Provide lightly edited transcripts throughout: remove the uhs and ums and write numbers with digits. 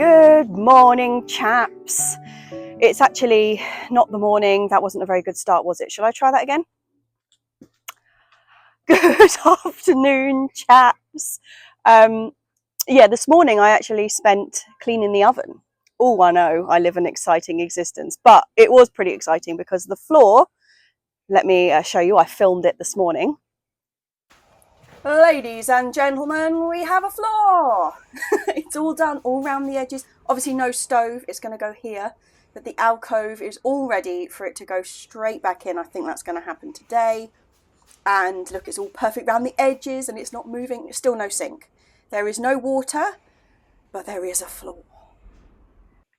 Good morning, chaps. It's actually not the morning. That wasn't a very good start, was it? Shall I try that again? Good afternoon, chaps. Yeah, this morning I actually spent cleaning the oven. Oh, I know, I live an exciting existence, but it was pretty exciting because the floor, let me show you, I filmed it this morning. Ladies and gentlemen, we have a floor. It's all done, all around the edges. Obviously no stove, it's going to go here, but the alcove is all ready for it to go straight back in. I think that's going to happen today. And look, it's all perfect around the edges and it's not moving. There's still no sink. There is no water, but there is a floor.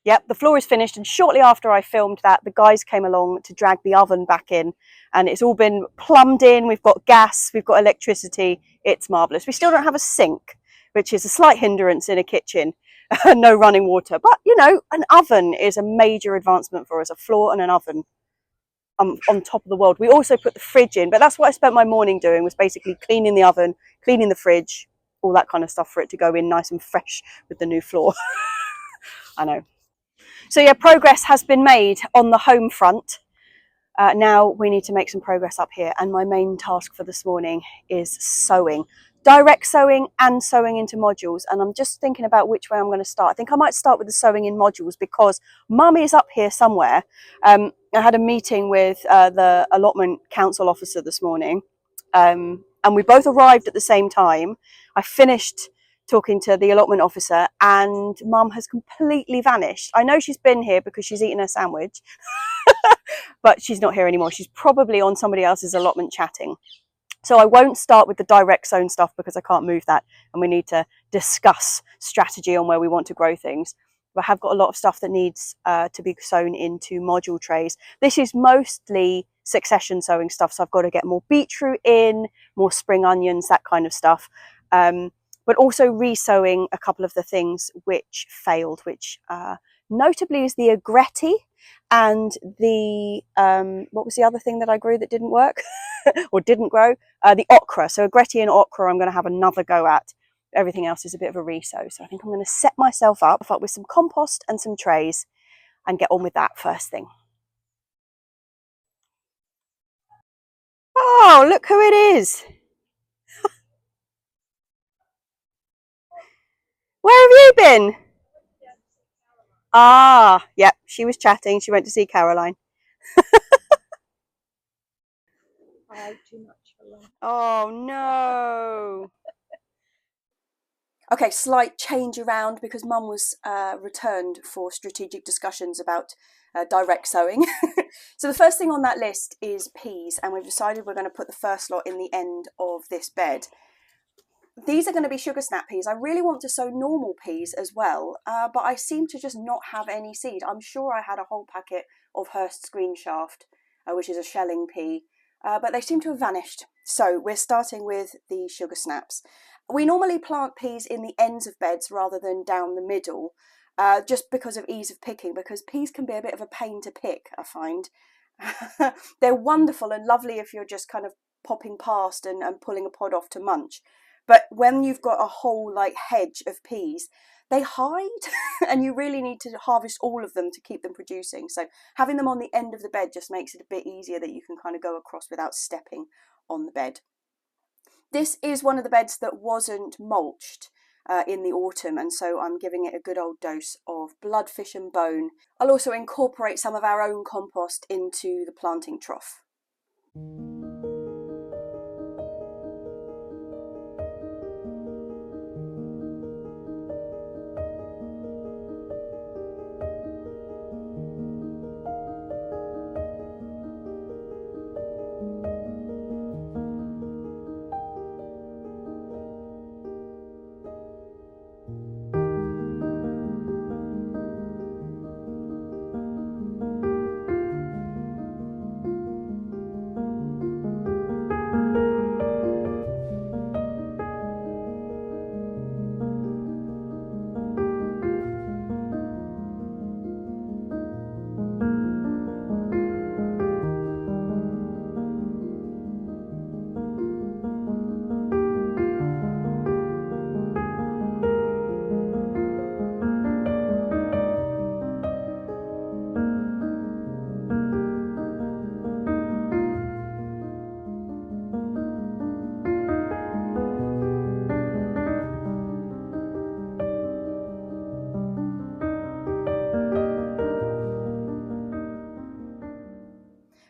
Yep, the floor is finished, and shortly after I filmed that, the guys came along to drag the oven back in, and it's all been plumbed in. We've got gas, we've got electricity. It's marvellous. We still don't have a sink, which is a slight hindrance in a kitchen. No running water, but you know, an oven is a major advancement for us. A floor and an oven on top of the world. We also put the fridge in, but that's what I spent my morning doing, was basically cleaning the oven, cleaning the fridge, all that kind of stuff for it to go in nice and fresh with the new floor. I know. So yeah, progress has been made on the home front. Now we need to make some progress up here, and my main task for this morning is sowing. Direct sowing and sowing into modules, and I'm just thinking about which way I'm going to start. I think I might start with the sowing in modules because Mum is up here somewhere. I had a meeting with the allotment council officer this morning, and we both arrived at the same time. I finished talking to the allotment officer and Mum has completely vanished. I know she's been here because she's eaten her sandwich, but she's not here anymore. She's probably on somebody else's allotment chatting. So I won't start with the direct sown stuff because I can't move that, and we need to discuss strategy on where we want to grow things. But I have got a lot of stuff that needs to be sown into module trays. This is mostly succession sowing stuff, so I've got to get more beetroot in, more spring onions, that kind of stuff. But also re-sowing a couple of the things which failed, which notably is the agretti and the, what was the other thing that I grew that didn't work or didn't grow? The okra. So agretti and okra I'm going to have another go at. Everything else is a bit of a re-sow. So I think I'm going to set myself up with some compost and some trays and get on with that first thing. Oh, look who it is. Where have you been? Ah, yep, she was chatting. She went to see Caroline. I ate too much for lunch. Oh no. Okay, slight change around because Mum was returned for strategic discussions about direct sowing. So the first thing on that list is peas, and we've decided we're going to put the first lot in the end of this bed. These are going to be sugar snap peas. I really want to sow normal peas as well, but I seem to just not have any seed. I'm sure I had a whole packet of Hurst's Green Shaft, which is a shelling pea, but they seem to have vanished. So we're starting with the sugar snaps. We normally plant peas in the ends of beds rather than down the middle, just because of ease of picking, because peas can be a bit of a pain to pick, I find. They're wonderful and lovely if you're just kind of popping past and pulling a pod off to munch. But when you've got a whole like hedge of peas, they hide and you really need to harvest all of them to keep them producing. So having them on the end of the bed just makes it a bit easier that you can kind of go across without stepping on the bed. This is one of the beds that wasn't mulched in the autumn, and so I'm giving it a good old dose of blood, fish and bone. I'll also incorporate some of our own compost into the planting trough.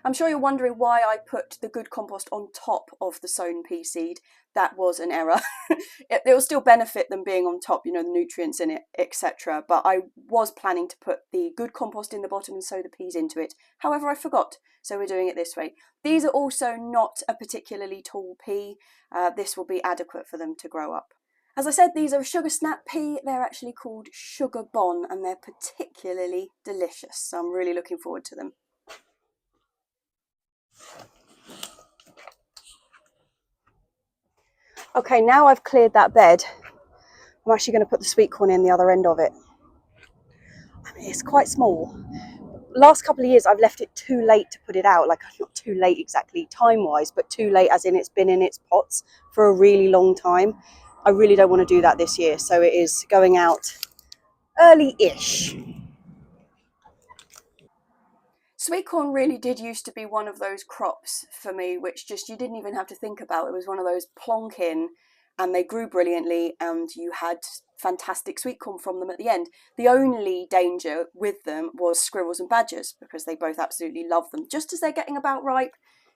I'm sure you're wondering why I put the good compost on top of the sown pea seed. That was an error. It will still benefit them being on top, you know, the nutrients in it, etc. But I was planning to put the good compost in the bottom and sow the peas into it. However, I forgot, so we're doing it this way. These are also not a particularly tall pea. This will be adequate for them to grow up. As I said, these are a sugar snap pea. They're actually called sugar bon, and they're particularly delicious. So I'm really looking forward to them. Okay, now I've cleared that bed, I'm actually going to put the sweet corn in the other end of it. I mean, it's quite small. Last couple of years, I've left it too late to put it out. Like, not too late exactly time-wise, but too late as in it's been in its pots for a really long time. I really don't want to do that this year, so it is going out early-ish. Sweet corn really did used to be one of those crops for me, which just you didn't even have to think about. It was one of those plonk in, and they grew brilliantly, and you had fantastic sweet corn from them at the end. The only danger with them was squirrels and badgers, because they both absolutely love them. Just as they're getting about ripe,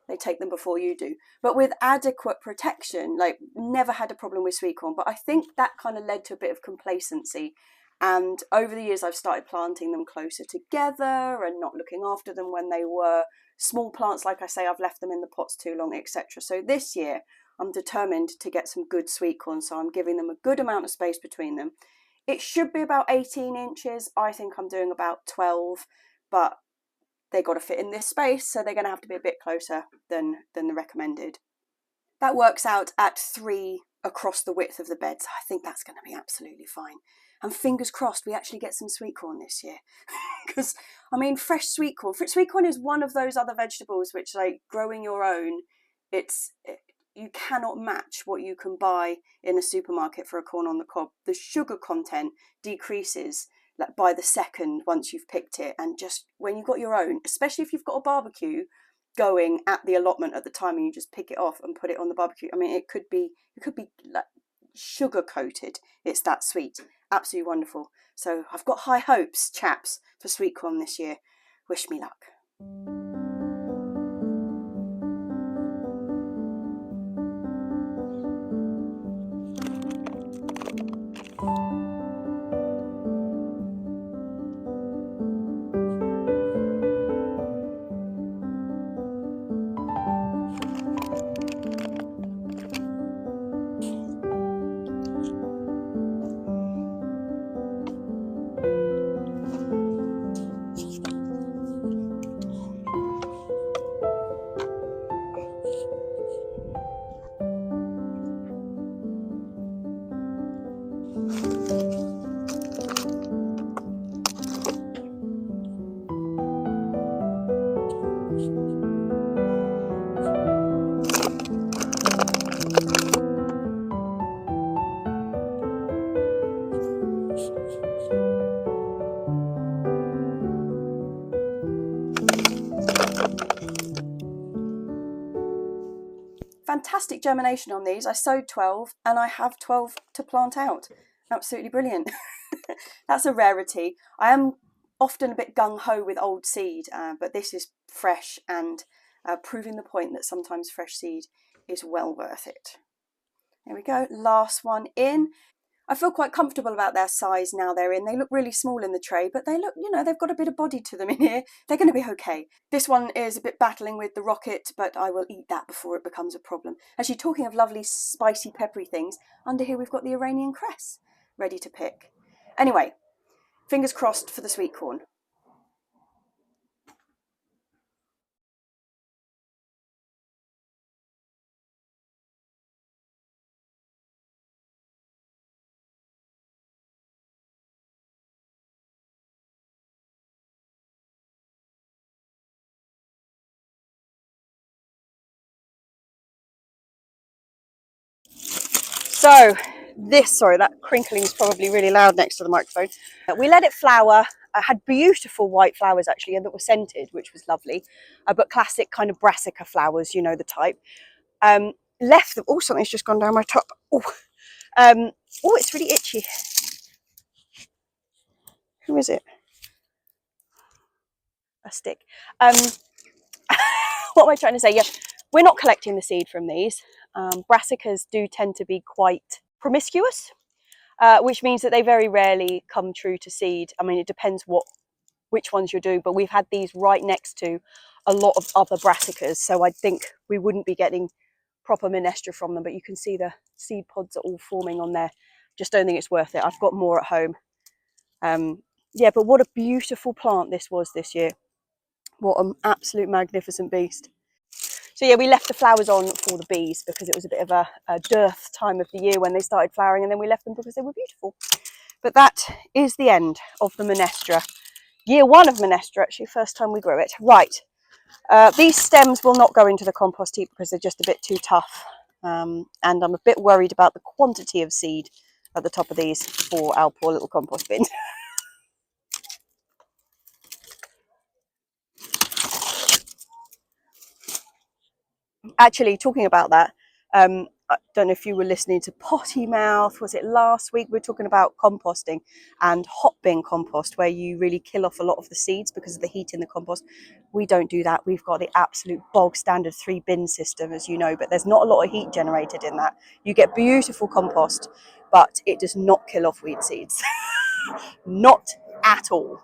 they take them before you do. But with adequate protection, like, never had a problem with sweet corn. But I think that kind of led to a bit of complacency. And over the years, I've started planting them closer together and not looking after them when they were small plants. Like I say, I've left them in the pots too long, etc. So this year, I'm determined to get some good sweet corn. So I'm giving them a good amount of space between them. It should be about 18 inches. I think I'm doing about 12, but they got to fit in this space, so they're going to have to be a bit closer than the recommended. That works out at 3 across the width of the bed, so I think that's going to be absolutely fine. And fingers crossed we actually get some sweet corn this year. Because, I mean, fresh sweet corn. Sweet corn is one of those other vegetables which, like, growing your own, you cannot match what you can buy in a supermarket for a corn on the cob. The sugar content decreases, like, by the second once you've picked it. And just when you've got your own, especially if you've got a barbecue going at the allotment at the time and you just pick it off and put it on the barbecue, I mean, it could be like sugar coated. It's that sweet. Absolutely wonderful. So I've got high hopes, chaps, for sweet corn this year. Wish me luck. Fantastic germination on these. I sowed 12 and I have 12 to plant out. Absolutely brilliant. That's a rarity. I am often a bit gung-ho with old seed, but this is fresh and proving the point that sometimes fresh seed is well worth it. There we go, last one in. I feel quite comfortable about their size now they're in. They look really small in the tray, but they look, you know, they've got a bit of body to them in here. They're going to be okay. This one is a bit battling with the rocket, but I will eat that before it becomes a problem. Actually, talking of lovely, spicy, peppery things, under here we've got the Iranian cress ready to pick. Anyway, fingers crossed for the sweet corn. So that crinkling is probably really loud next to the microphone. We let it flower. I had beautiful white flowers actually, and that were scented, which was lovely, but classic kind of brassica flowers, you know, the type. Left them. Oh, something's just gone down my top. Oh, it's really itchy. Who is it? A stick. what am I trying to say? Yeah, we're not collecting the seed from these. Brassicas do tend to be quite promiscuous, which means that they very rarely come true to seed. I mean, it depends which ones you're doing, but we've had these right next to a lot of other brassicas, so I think we wouldn't be getting proper minestra from them, but you can see the seed pods are all forming on there. Just don't think it's worth it. I've got more at home. Yeah, but what a beautiful plant this was this year. What an absolute magnificent beast. So yeah, we left the flowers on for the bees because it was a bit of a dearth time of the year when they started flowering, and then we left them because they were beautiful. But that is the end of the minestra. Year 1 of minestra, actually, first time we grew it. Right, these stems will not go into the compost heap because they're just a bit too tough. And I'm a bit worried about the quantity of seed at the top of these for our poor little compost bin. Actually, talking about that, I don't know if you were listening to Potty Mouth, was it last week? We were talking about composting and hot bin compost, where you really kill off a lot of the seeds because of the heat in the compost. We don't do that. We've got the absolute bog standard 3 bin system, as you know, but there's not a lot of heat generated in that. You get beautiful compost, but it does not kill off weed seeds. Not at all.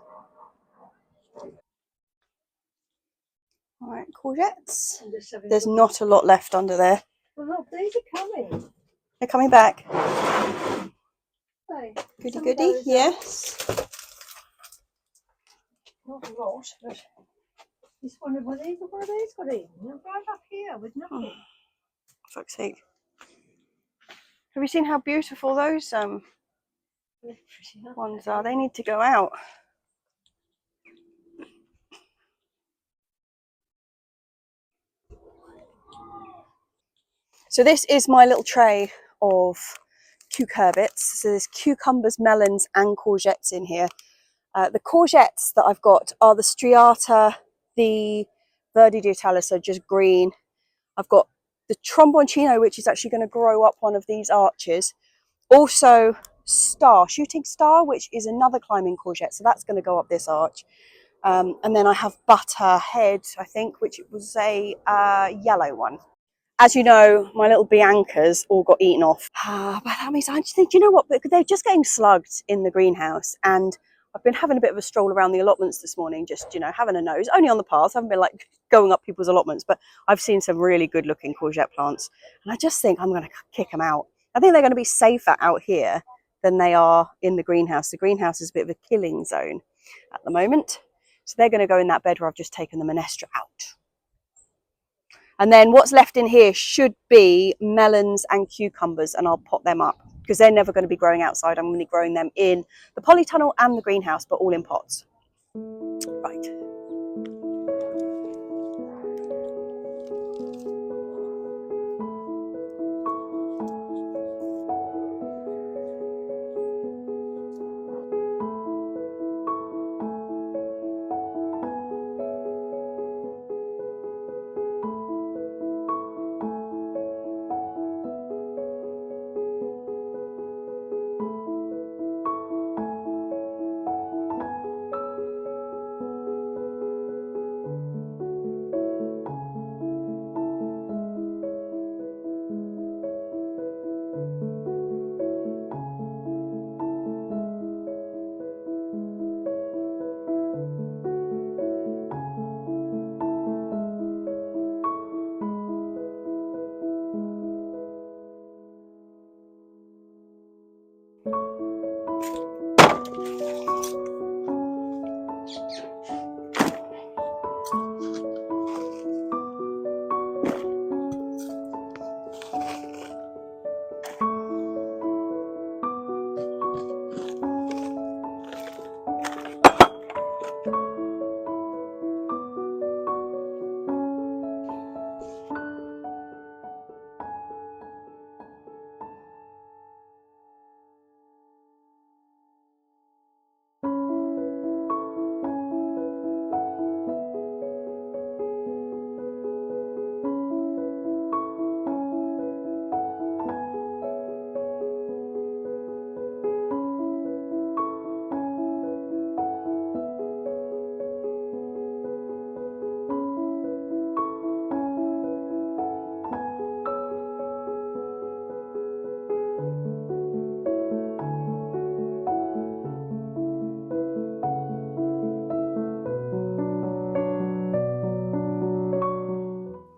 All right, courgettes. There's not a lot left under there. Well, look, these are coming. They're coming back. Hey, Goody goody, yes. Not a lot, but just wondered where these got in. They're right up here with nothing. Oh, fuck's sake. Have you seen how beautiful those ones are? They need to go out. So this is my little tray of cucurbits. So there's cucumbers, melons and courgettes in here. The courgettes that I've got are the striata, the verde d'Italia, so just green. I've got the tromboncino, which is actually going to grow up one of these arches. Also shooting star, which is another climbing courgette, so that's going to go up this arch. And then I have butter head, I think, which was a yellow one. As you know, my little Biancas all got eaten off. But that means I just think, you know what? They're just getting slugged in the greenhouse, and I've been having a bit of a stroll around the allotments this morning, just, you know, having a nose, only on the path. I haven't been like going up people's allotments, but I've seen some really good looking courgette plants, and I just think I'm going to kick them out. I think they're going to be safer out here than they are in the greenhouse. The greenhouse is a bit of a killing zone at the moment. So they're going to go in that bed where I've just taken the minestra out. And then what's left in here should be melons and cucumbers, and I'll pot them up because they're never going to be growing outside. I'm going to be growing them in the polytunnel and the greenhouse, but all in pots. Right.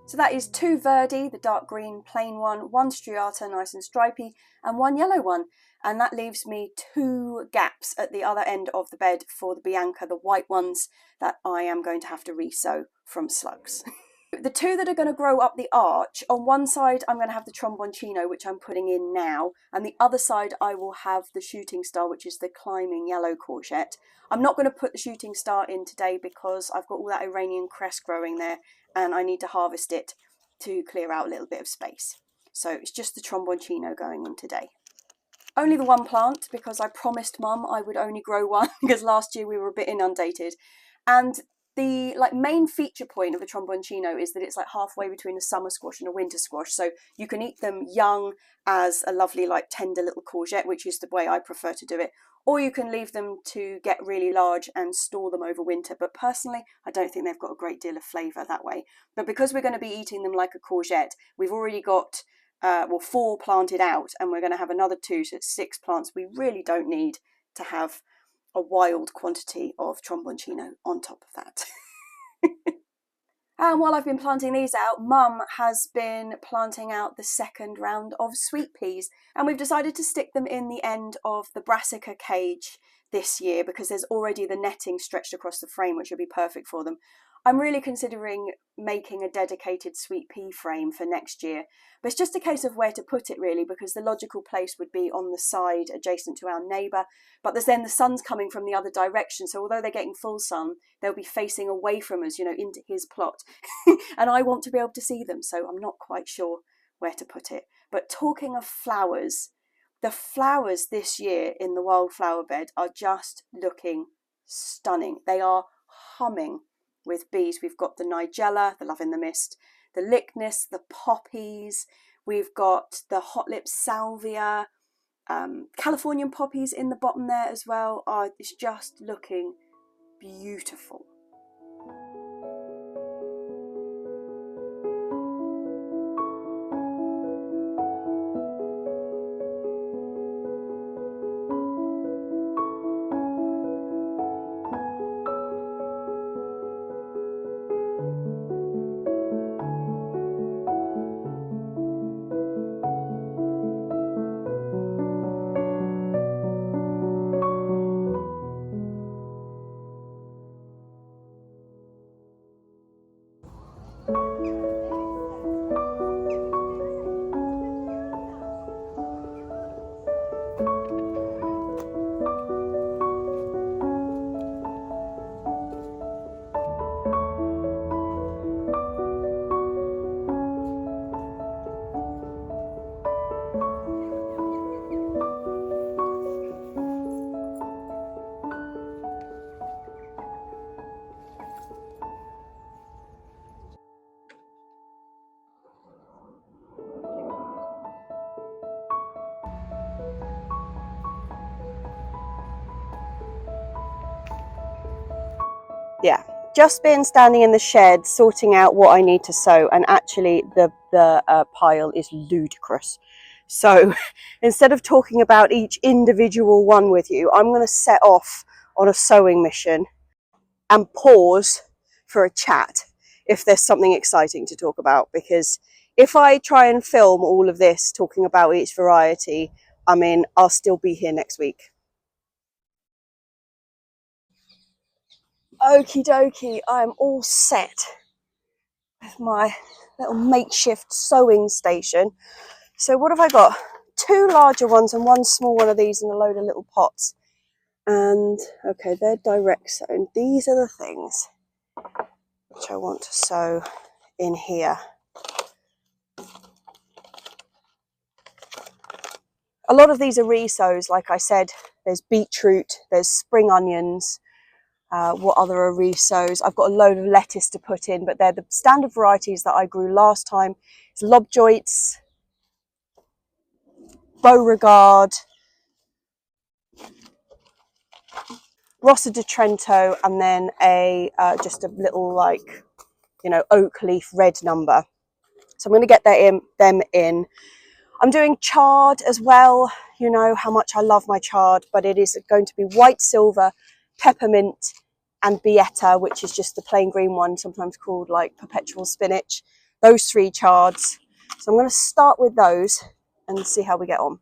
So that is 2 Verdi, the dark green plain one, 1 Striata, nice and stripy, and 1 yellow one. And that leaves me 2 gaps at the other end of the bed for the Bianca, the white ones that I am going to have to resow from slugs. The 2 that are going to grow up the arch, on one side I'm going to have the tromboncino, which I'm putting in now, and the other side I will have the shooting star, which is the climbing yellow courgette. I'm not going to put the shooting star in today because I've got all that Iranian cress growing there and I need to harvest it to clear out a little bit of space. So it's just the tromboncino going in today. Only the 1 plant because I promised Mum I would only grow 1 because last year we were a bit inundated. And the main feature point of the tromboncino is that it's like halfway between a summer squash and a winter squash. So you can eat them young as a lovely tender little courgette, which is the way I prefer to do it. Or you can leave them to get really large and store them over winter. But personally, I don't think they've got a great deal of flavour that way. But because we're going to be eating them like a courgette, we've already got 4 planted out, and we're going to have another 2, so it's 6 plants. We really don't need to have a wild quantity of tromboncino on top of that. And while I've been planting these out, Mum has been planting out the second round of sweet peas, and we've decided to stick them in the end of the brassica cage this year because there's already the netting stretched across the frame, which would be perfect for them. I'm really considering making a dedicated sweet pea frame for next year, but it's just a case of where to put it really, because the logical place would be on the side adjacent to our neighbour, but there's then the sun's coming from the other direction, so although they're getting full sun, they'll be facing away from us, into his plot, and I want to be able to see them, so I'm not quite sure where to put it. But talking of flowers, the flowers this year in the wildflower bed are just looking stunning. They are humming with bees. We've got the nigella, the love in the mist, the lychnis, the poppies, we've got the hot lip salvia, Californian poppies in the bottom there as well. It's just looking beautiful. Yeah, just been standing in the shed sorting out what I need to sow, and actually the pile is ludicrous. So instead of talking about each individual one with you, I'm going to set off on a sowing mission and pause for a chat if there's something exciting to talk about, because if I try and film all of this talking about each variety, I'll still be here next week. Okie dokie, I'm all set with my little makeshift sewing station. So what have I got? 2 larger ones and 1 small one of these and a load of little pots. And okay, they're direct sown. These are the things which I want to sow in here. A lot of these are resows, like I said. There's beetroot, there's spring onions. What other are resows? I've got a load of lettuce to put in, but they're the standard varieties that I grew last time. It's lobjoits, Beauregard, Rossa di Trento, and then just a little oak leaf red number. So I'm going to get them in. I'm doing chard as well. You know how much I love my chard, but it is going to be white silver, peppermint, and Bietta, which is just the plain green one, sometimes called perpetual spinach. those 3 chards. So I'm going to start with those and see how we get on.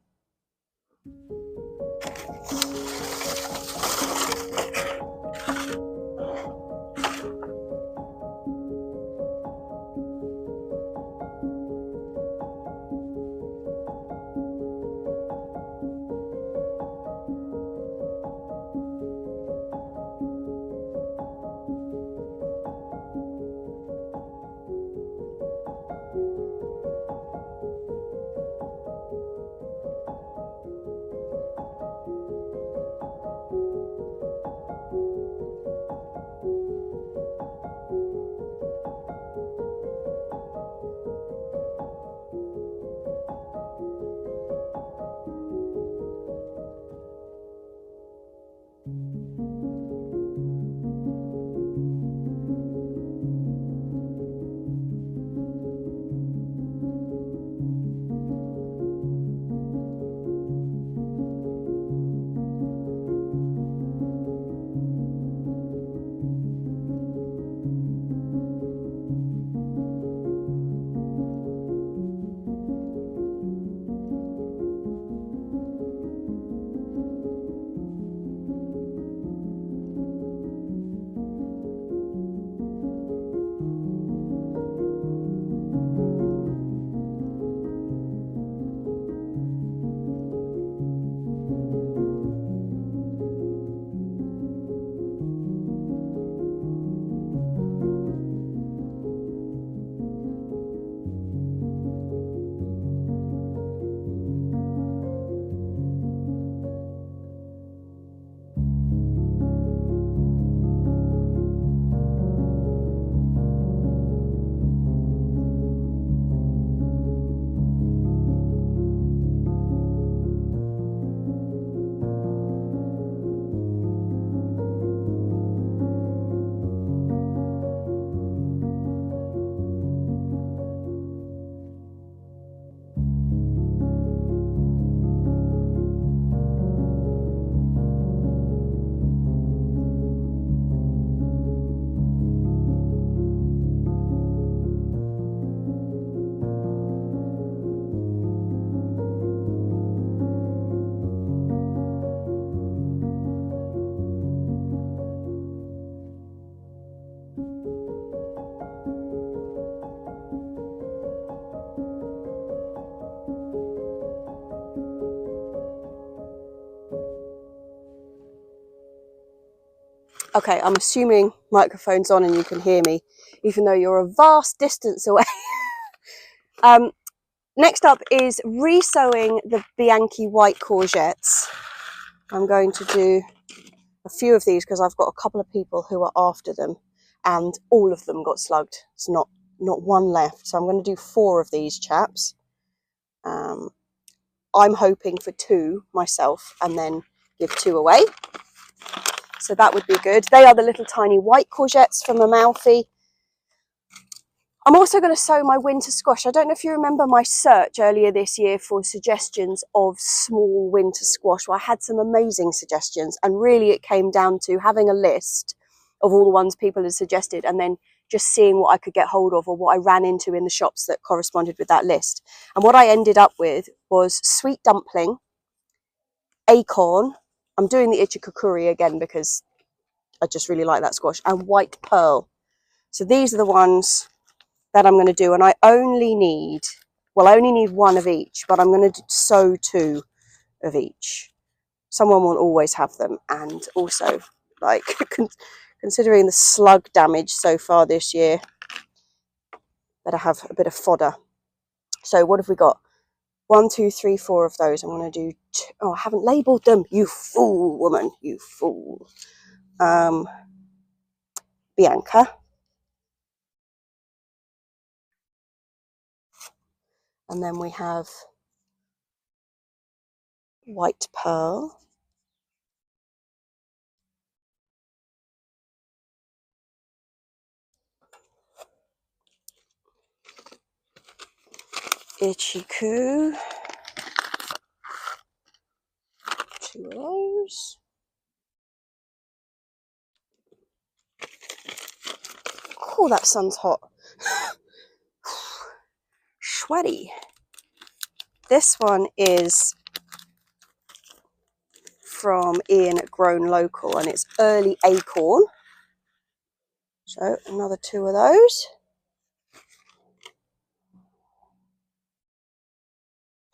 Okay, I'm assuming microphone's on and you can hear me, even though you're a vast distance away. Next up is resowing the Bianchi white courgettes. I'm going to do a few of these because I've got a couple of people who are after them and all of them got slugged. It's not one left. So I'm going to do 4 of these chaps. I'm hoping for 2 myself and then give 2 away. So that would be good. They are the little tiny white courgettes from Amalfi. I'm also going to sow my winter squash. I don't know if you remember my search earlier this year for suggestions of small winter squash, where I had some amazing suggestions, and really it came down to having a list of all the ones people had suggested and then just seeing what I could get hold of or what I ran into in the shops that corresponded with that list. And what I ended up with was sweet dumpling, acorn, I'm doing the ichikakuri again because I just really like that squash, and white pearl. So these are the ones that I'm going to do, and I only need 1 of each, but I'm going to sow 2 of each. Someone will always have them, and also, like, considering the slug damage so far this year, better have a bit of fodder. So what have we got? 1, 2, 3, 4 of those. I'm going to do 2. Oh, I haven't labelled them. You fool, woman. You fool. Bianca. And then we have white pearl. Ichiku. 2 of those. Oh, that sun's hot. sweaty. This one is from Ian at Grown Local, and it's early acorn. So another 2 of those.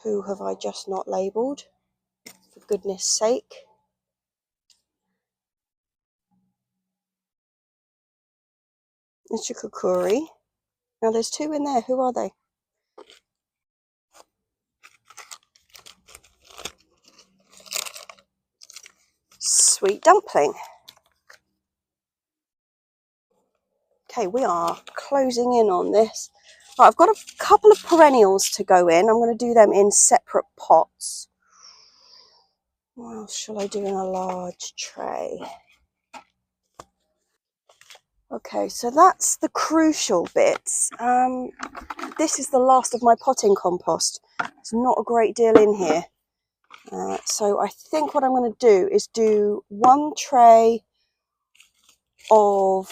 Who have I just not labelled? For goodness sake. It's Chikukuri. Now there's 2 in there. Who are they? Sweet dumpling. Okay, we are closing in on this. Right, I've got a couple of perennials to go in. I'm going to do them in separate pots. What else shall I do in a large tray? Okay, so that's the crucial bits. This is the last of my potting compost. There's not a great deal in here. So I think what I'm going to do is do 1 tray of...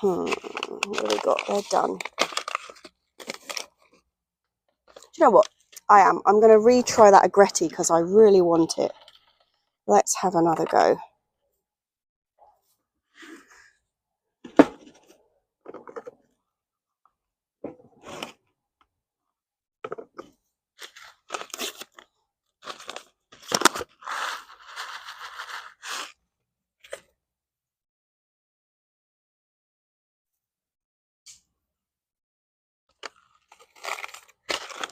what have we got there done? Do you know what? I'm going to retry that agretti because I really want it. Let's have another go.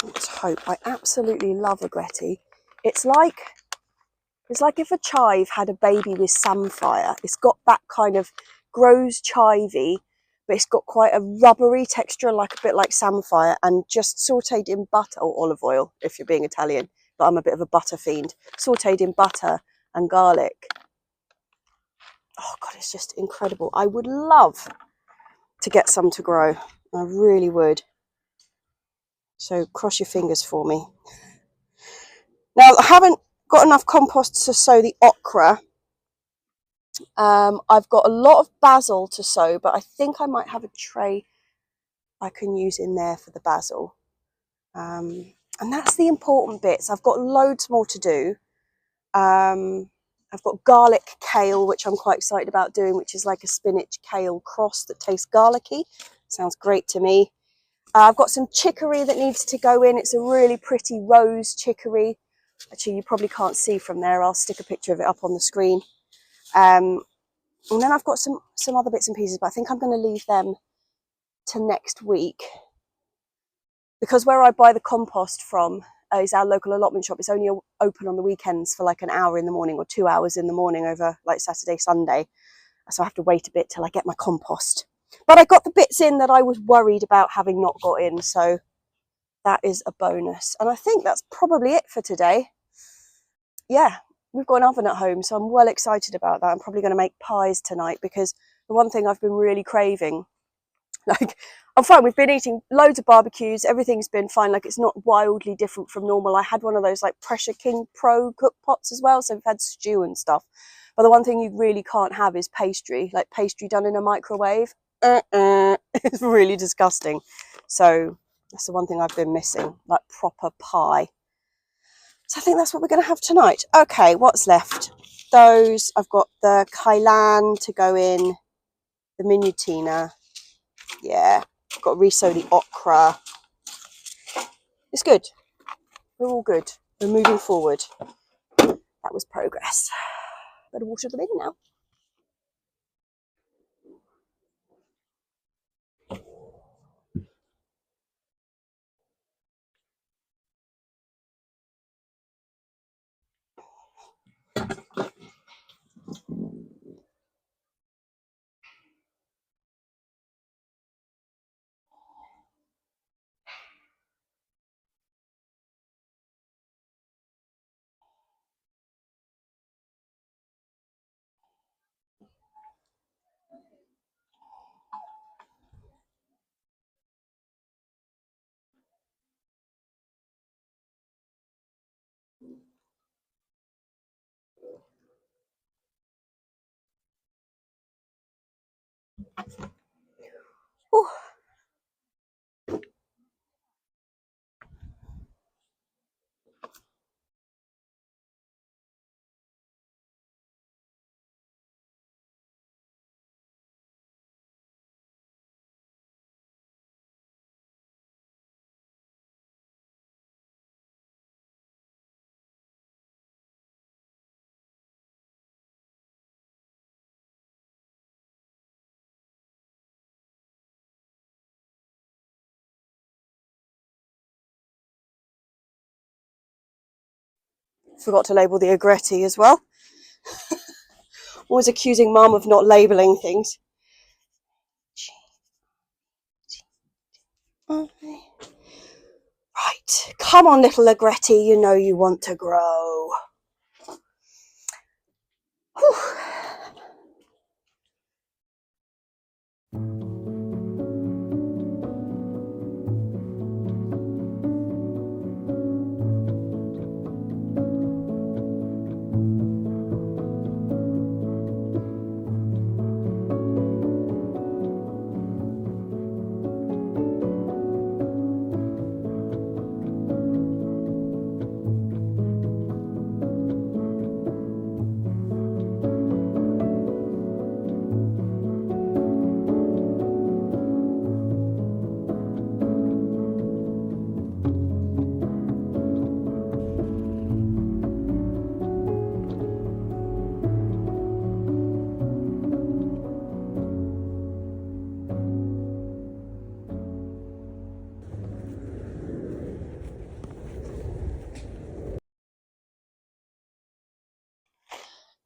Let's hope. I absolutely love agretti. It's like if a chive had a baby with samphire. It's got that kind of, grows chivy, but it's got quite a rubbery texture, like a bit like samphire, and just sautéed in butter or olive oil, if you're being Italian. But I'm a bit of a butter fiend. Sautéed in butter and garlic. Oh God, it's just incredible. I would love to get some to grow. I really would. So cross your fingers for me. Now, I haven't got enough compost to sow the okra. I've got a lot of basil to sow, but I think I might have a tray I can use in there for the basil. And that's the important bits. I've got loads more to do. I've got garlic kale, which I'm quite excited about doing, which is like a spinach kale cross that tastes garlicky. Sounds great to me. I've got some chicory that needs to go in. It's a really pretty rose chicory. Actually, you probably can't see from there. I'll stick a picture of it up on the screen. And then I've got some other bits and pieces, but I think I'm going to leave them to next week. Because where I buy the compost from is our local allotment shop. It's only open on the weekends for like an hour in the morning or 2 hours in the morning over like Saturday, Sunday. So I have to wait a bit till I get my compost. But I got the bits in that I was worried about having not got in. So that is a bonus. And I think that's probably it for today. Yeah, we've got an oven at home, so I'm well excited about that. I'm probably going to make pies tonight because the one thing I've been really craving, like, I'm fine, we've been eating loads of barbecues, everything's been fine, like it's not wildly different from normal. I had one of those like Pressure King Pro cook pots as well, so we've had stew and stuff. But the one thing you really can't have is pastry, like pastry done in a microwave. It's really disgusting. So that's the one thing I've been missing, like proper pie. So I think that's what we're going to have tonight. Okay, what's left? Those, I've got the kailan to go in, the minutina. Yeah, I've got to resow the okra. It's good. We're all good. We're moving forward. That was progress. Better water them in now. Ooh. Forgot to label the agretti as well. Always accusing Mum of not labelling things. Right, come on, little agretti, you know you want to grow. Whew.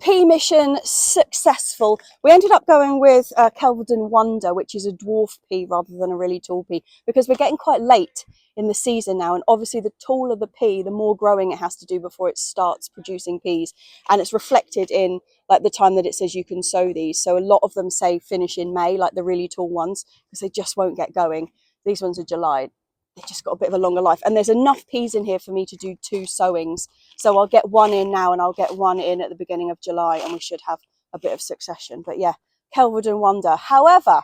Pea mission successful. We ended up going with Kelvedon Wonder, which is a dwarf pea rather than a really tall pea, because we're getting quite late in the season now, and obviously the taller the pea, the more growing it has to do before it starts producing peas, and it's reflected in like the time that it says you can sow these. So a lot of them say finish in May, like the really tall ones, because they just won't get going. These ones are July. They've just got a bit of a longer life, and there's enough peas in here for me to do 2 sowings. So I'll get one in now and I'll get one in at the beginning of July, and we should have a bit of succession. But yeah, Kelvedon Wonder. However,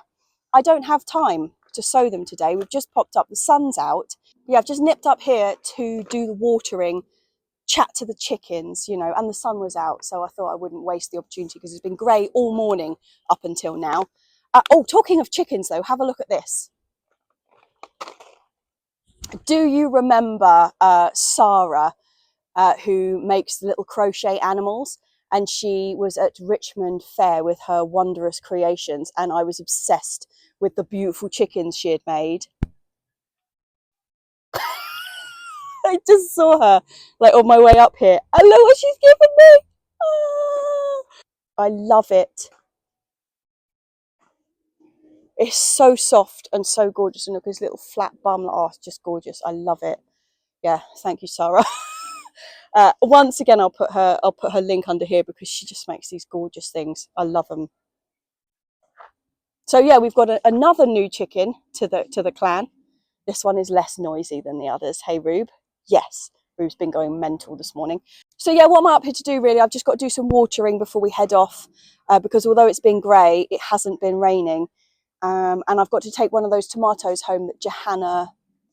I don't have time to sow them today. We've just popped up, the sun's out. Yeah, I've just nipped up here to do the watering, chat to the chickens, you know, and the sun was out. So I thought I wouldn't waste the opportunity because it's been grey all morning up until now. Oh, talking of chickens though, have a look at this. Do you remember Sarah, who makes little crochet animals? And she was at Richmond Fair with her wondrous creations, and I was obsessed with the beautiful chickens she had made. I just saw her like on my way up here. I know what she's given me. Oh, I love it. It's so soft and so gorgeous, and look at his little flat bum. Oh, it's just gorgeous. I love it. Yeah, thank you, Sarah. Once again, I'll put her link under here because she just makes these gorgeous things. I love them. So yeah, we've got another new chicken to the clan. This one is less noisy than the others. Hey, Rube. Yes, Rube's been going mental this morning. So yeah, what am I up here to do really? I've just got to do some watering before we head off because although it's been grey, it hasn't been raining. And I've got to take one of those tomatoes home that Johanna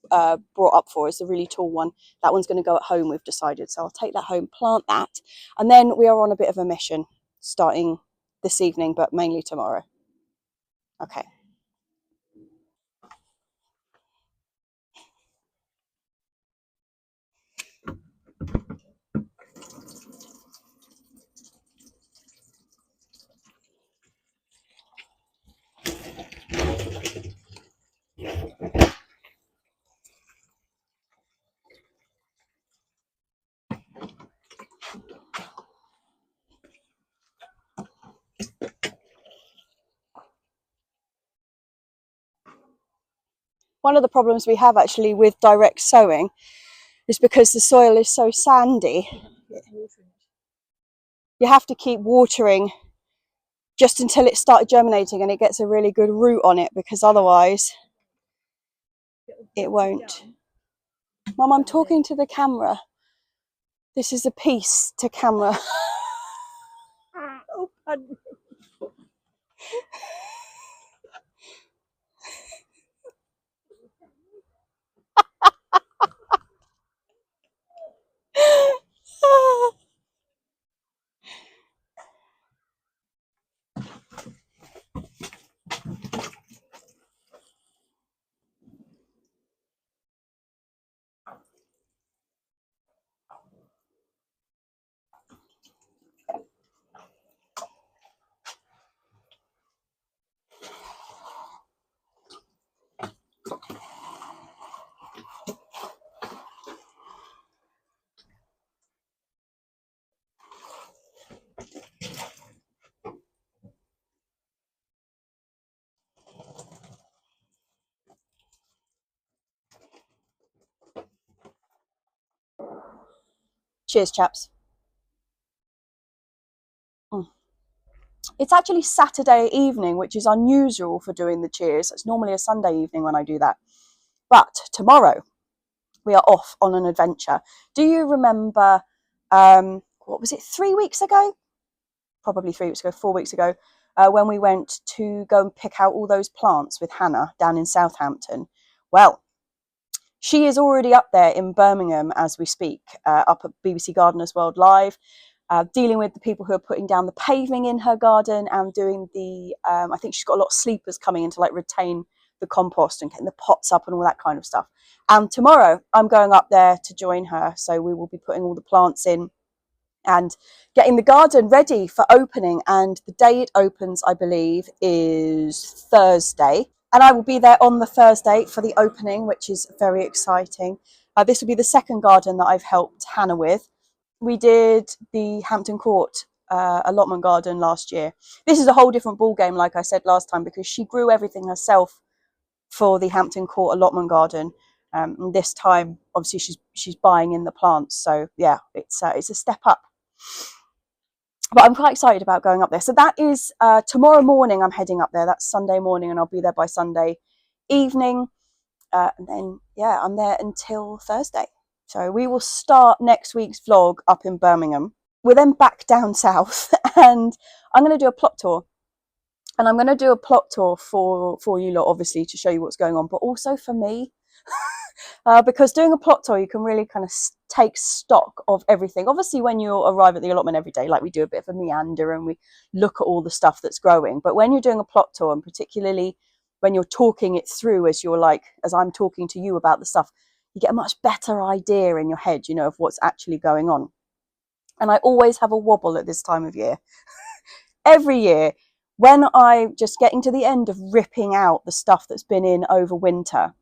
brought up for us, the really tall one. That one's going to go at home, we've decided. So I'll take that home, plant that. And then we are on a bit of a mission starting this evening, but mainly tomorrow. Okay. One of the problems we have actually with direct sowing is because the soil is so sandy. You have to keep watering just until it started germinating and it gets a really good root on it, because otherwise it won't. Mum, I'm talking to the camera. This is a piece to camera. Oh, pardon me. Cheers, chaps. It's actually Saturday evening, which is unusual for doing the cheers. It's normally a Sunday evening when I do that. But tomorrow we are off on an adventure. Do you remember, what was it, 3 weeks ago? Probably 3 weeks ago, 4 weeks ago, when we went to go and pick out all those plants with Hannah down in Southampton? Well, she is already up there in Birmingham as we speak, up at BBC Gardeners World Live, dealing with the people who are putting down the paving in her garden and doing the, I think she's got a lot of sleepers coming in to like retain the compost and getting the pots up and all that kind of stuff. And tomorrow I'm going up there to join her. So we will be putting all the plants in and getting the garden ready for opening. And the day it opens, I believe, is Thursday. And I will be there on the Thursday for the opening, which is very exciting. This will be the second garden that I've helped Hannah with. We did the Hampton Court allotment garden last year. This is a whole different ball game, like I said last time, because she grew everything herself for the Hampton Court allotment garden. This time, obviously, she's buying in the plants. So yeah, it's a step up. But I'm quite excited about going up there. So that is tomorrow morning. I'm heading up there. That's Sunday morning, and I'll be there by Sunday evening. And then yeah, I'm there until Thursday. So we will start next week's vlog up in Birmingham. We're then back down south, and I'm going to do a plot tour. And I'm going to do a plot tour for you lot, obviously, to show you what's going on, but also for me. Because doing a plot tour, you can really kind of take stock of everything. Obviously, when you arrive at the allotment every day, like we do a bit of a meander and we look at all the stuff that's growing. But when you're doing a plot tour, and particularly when you're talking it through as I'm talking to you about the stuff, you get a much better idea in your head, of what's actually going on. And I always have a wobble at this time of year. Every year, when I'm just getting to the end of ripping out the stuff that's been in over winter,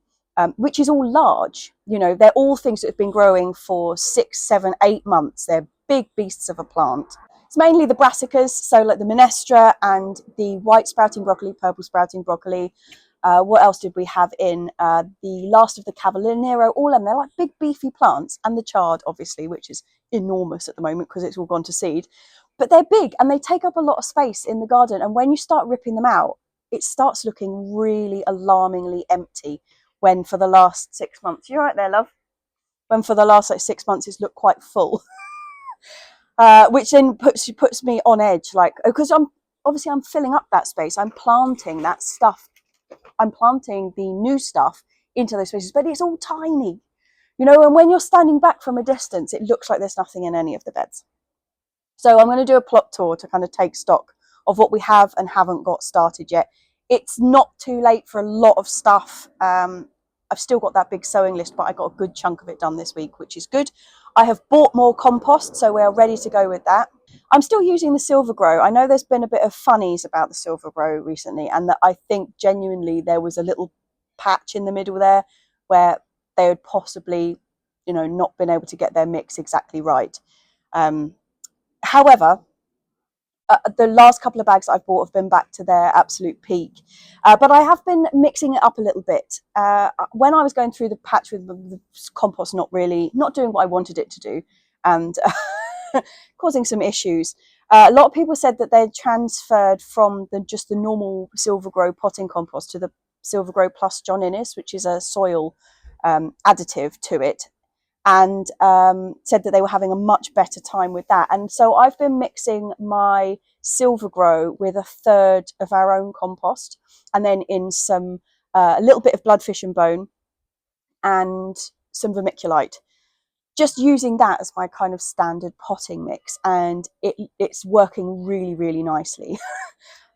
which is all large, they're all things that have been growing for 6, 7, 8 months. They're big beasts of a plant. It's mainly the brassicas, so like the minestra and the white sprouting broccoli, purple sprouting broccoli. What else did we have in? The last of the Cavallero, all of them. They're like big beefy plants, and the chard, obviously, which is enormous at the moment because it's all gone to seed. But they're big and they take up a lot of space in the garden. And when you start ripping them out, it starts looking really alarmingly empty. When for the last 6 months, you're right there, love. When for the last 6 months, it's looked quite full, which then puts me on edge, because I'm filling up that space. I'm planting that stuff. I'm planting the new stuff into those spaces, but it's all tiny, and when you're standing back from a distance, it looks like there's nothing in any of the beds. So I'm going to do a plot tour to kind of take stock of what we have and haven't got started yet. It's not too late for a lot of stuff. I've still got that big sowing list, but I got a good chunk of it done this week, which is good. I have bought more compost, so we're ready to go with that. I'm still using the Silver Grow. I know there's been a bit of funnies about the Silver Grow recently, and that I think genuinely there was a little patch in the middle there where they had possibly, not been able to get their mix exactly right. However, the last couple of bags I've bought have been back to their absolute peak. But I have been mixing it up a little bit. When I was going through the patch with the compost not doing what I wanted it to do, and causing some issues, a lot of people said that they'd transferred from just the normal Silver Grow potting compost to the Silver Grow Plus John Innes, which is a soil additive to it, and said that they were having a much better time with that. And so I've been mixing my Silver Grow with a third of our own compost, and then in some a little bit of bloodfish and bone and some vermiculite, just using that as my kind of standard potting mix, and it's working really, really nicely.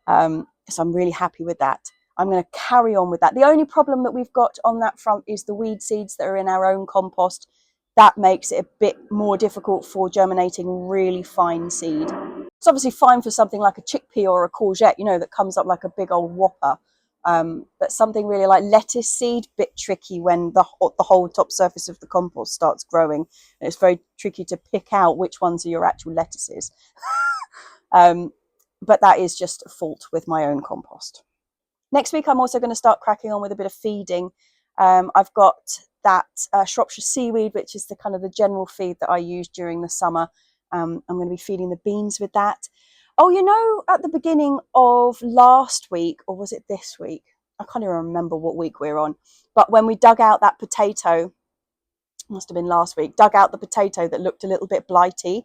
So I'm really happy with that. I'm going to carry on with that. The only problem that we've got on that front is the weed seeds that are in our own compost. That makes it a bit more difficult for germinating really fine seed. It's obviously fine for something like a chickpea or a courgette, that comes up like a big old whopper. But something really like lettuce seed, bit tricky when the whole top surface of the compost starts growing. And it's very tricky to pick out which ones are your actual lettuces. But that is just a fault with my own compost. Next week, I'm also going to start cracking on with a bit of feeding. I've got that Shropshire seaweed, which is the kind of the general feed that I use during the summer. I'm going to be feeding the beans with that. Oh, you know, at the beginning of last week, or was it this week? I can't even remember what week we're on. But when we dug out that potato, must have been last week, dug out the potato that looked a little bit blighty.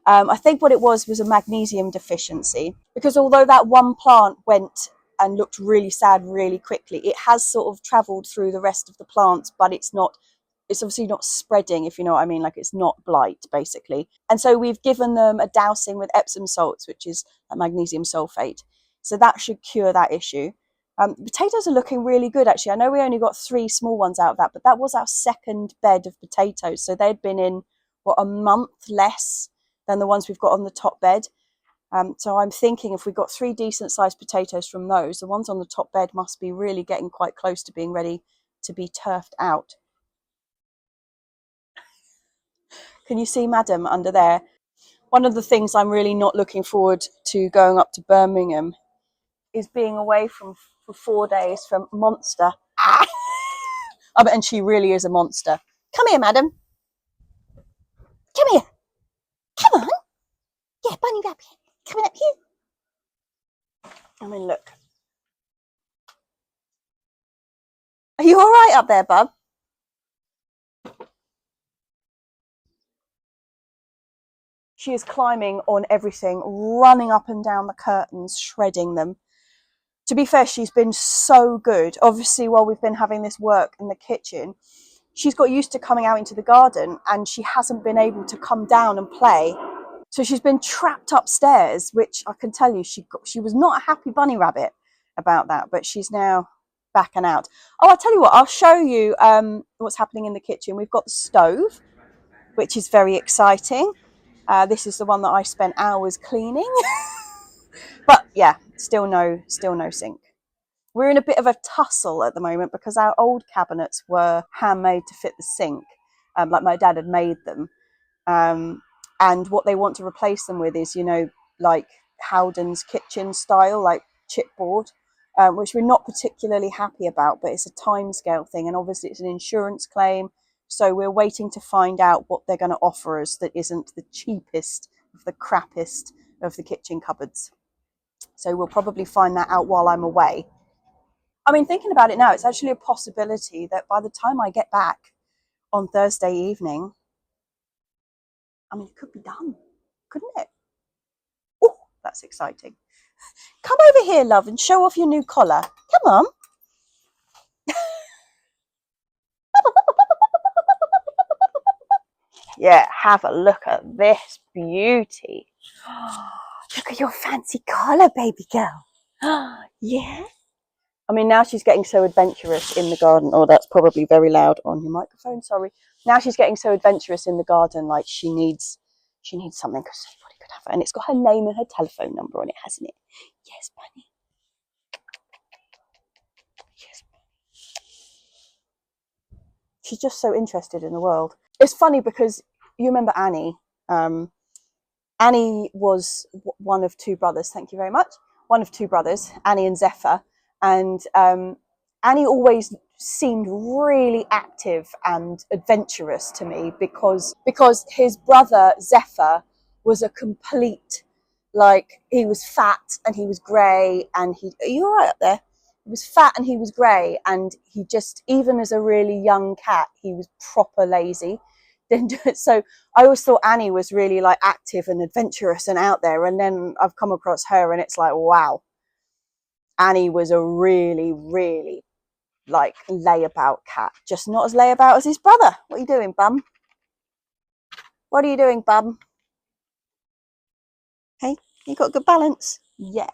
I think what it was a magnesium deficiency, because although that one plant went and looked really sad really quickly, it has sort of travelled through the rest of the plants, but it's obviously not spreading, if you know what I mean, like it's not blight basically. And so we've given them a dousing with Epsom salts, which is a magnesium sulfate. So that should cure that issue. Potatoes are looking really good, actually. I know we only got 3 small ones out of that, but that was our second bed of potatoes. So they'd been in, a month less than the ones we've got on the top bed. So I'm thinking if we got 3 decent sized potatoes from those, the ones on the top bed must be really getting quite close to being ready to be turfed out. Can you see Madam under there? One of the things I'm really not looking forward to going up to Birmingham is being away for 4 days from Monster. Ah! And she really is a monster. Come here, Madam. Come here. Come on. Yeah, bunny rabbit. Coming up here. I mean, look. Are you all right up there, bub? She is climbing on everything, running up and down the curtains, shredding them. To be fair, she's been so good. Obviously, while we've been having this work in the kitchen, she's got used to coming out into the garden and she hasn't been able to come down and play. So she's been trapped upstairs, which I can tell you, she was not a happy bunny rabbit about that, but she's now back and out. Oh, I'll tell you what, I'll show you what's happening in the kitchen. We've got the stove, which is very exciting. This is the one that I spent hours cleaning. But yeah, still no sink. We're in a bit of a tussle at the moment because our old cabinets were handmade to fit the sink, like my dad had made them. And what they want to replace them with is, like Howden's kitchen style, like chipboard, which we're not particularly happy about, but it's a timescale thing. And obviously it's an insurance claim. So we're waiting to find out what they're going to offer us that isn't the cheapest of the crappiest of the kitchen cupboards. So we'll probably find that out while I'm away. I mean, thinking about it now, it's actually a possibility that by the time I get back on Thursday evening, I mean, it could be done, couldn't it? Oh, that's exciting. Come over here, love, and show off your new collar. Come on. Yeah, have a look at this beauty. Look at your fancy collar, baby girl. Yeah. I mean, now she's getting so adventurous in the garden. Oh, that's probably very loud on your microphone. Sorry. Now she's getting so adventurous in the garden, like she needs something because somebody could have it. And it's got her name and her telephone number on it, hasn't it? Yes, bunny. Yes. She's just so interested in the world. It's funny because you remember Annie. Annie was one of 2 brothers. Thank you very much. One of 2 brothers, Annie and Zephyr. And Annie always seemed really active and adventurous to me because his brother Zephyr was a complete, like, he was fat and he was grey and are you all right up there? He was fat and he was grey and he just, even as a really young cat, he was proper lazy. So I always thought Annie was really like active and adventurous and out there, and then I've come across her and it's like, wow, Annie was a really, really like layabout cat, just not as layabout as his brother. What are you doing, bum? What are you doing, bum? Hey, you got good balance? Yeah.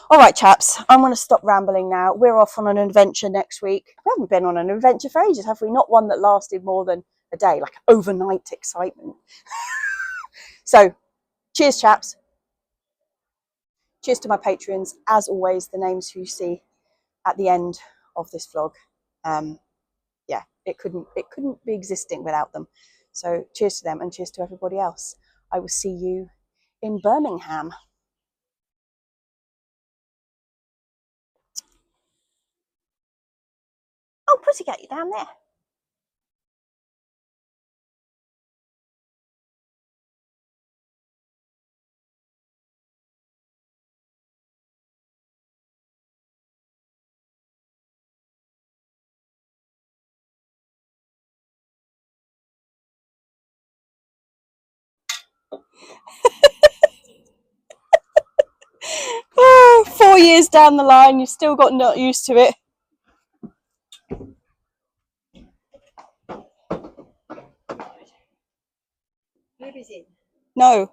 All right, chaps, I'm going to stop rambling now. We're off on an adventure next week. We haven't been on an adventure for ages, have we? Not one that lasted more than a day, like overnight excitement. So, cheers, chaps. Cheers to my patrons. As always, the names you see at the end of this vlog. Yeah, it couldn't be existing without them. So cheers to them and cheers to everybody else. I will see you in Birmingham. Oh, Pussycat, you're down there. Oh, 4 years down the line, you've still got not used to it. Baby's in. No.